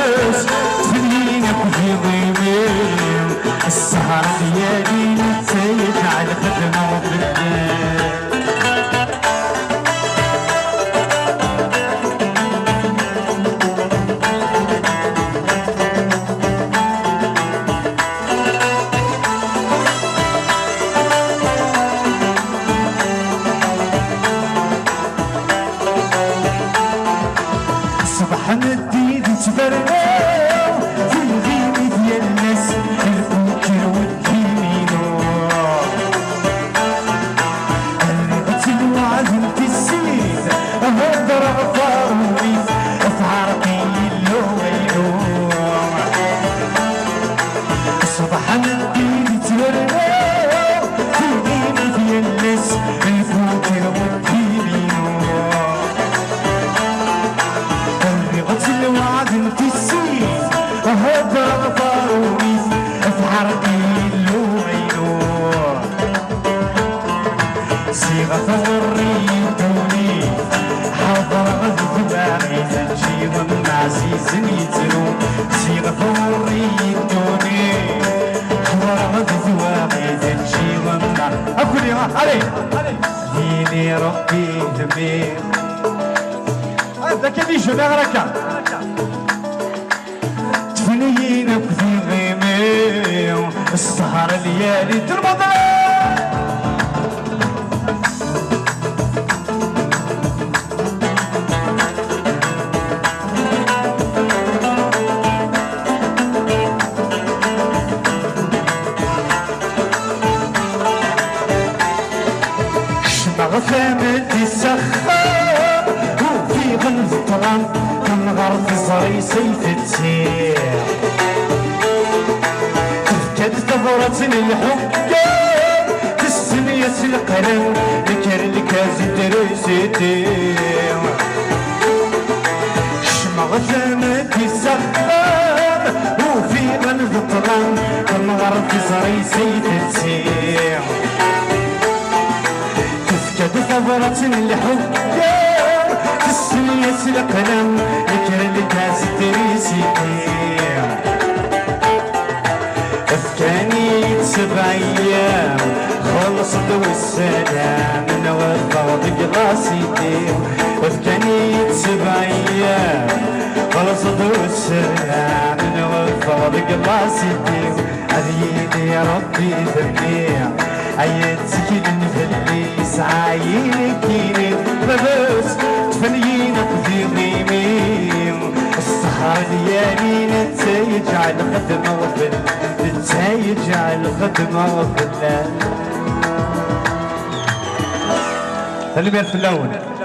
لاباس تفنينك في ضيمي السهر ديالي نتايج على خدمة وبالدار صباح ندي تبرناو في الغيم ديال الناس البوكر والكيمينو قلبت الوعد انت السيد هدر فاروي في عرقي اللوينو صباح ندي تبرناو في الغيم ديال الناس البوكر والكيمينو الوعد انت السيد هدر فاروي في حرقي اللوينو صيغة وريتوني حضر غد باغي تنجي ضمن عزيز يتنو صيغة وريتوني حضر غد باغي تنجي ضمن أقول يا علي ديني ربي دمير هذا كذي شو نغرك تفنينك في غيمي السهر ليالي ترمض شمغ ثامن تسخر وفي غنف طرام كنغر في صري سيف تسير تفكد ثغرة الحكام تسمية القلم ذكر الكاز درستي شمغ ثامن تسخر وفي غنف طرام كنغر في صري سيف تسير تفكد ثغرة الحكام تسمية القلم ذكر الكاس تريسيتي افكاني 7 ايام خلصت والسلام نوض راسيتي افكاني 7 ايام خلصت والسلام نوض راسيتي عيني يا ربي ذنبي عينتك النفليس عينك لاباس تفنينك في غيمي السهر ديالي نتايج على الخدمة نتايج على الخدمة وفي الليل. خلي بالك في الأول.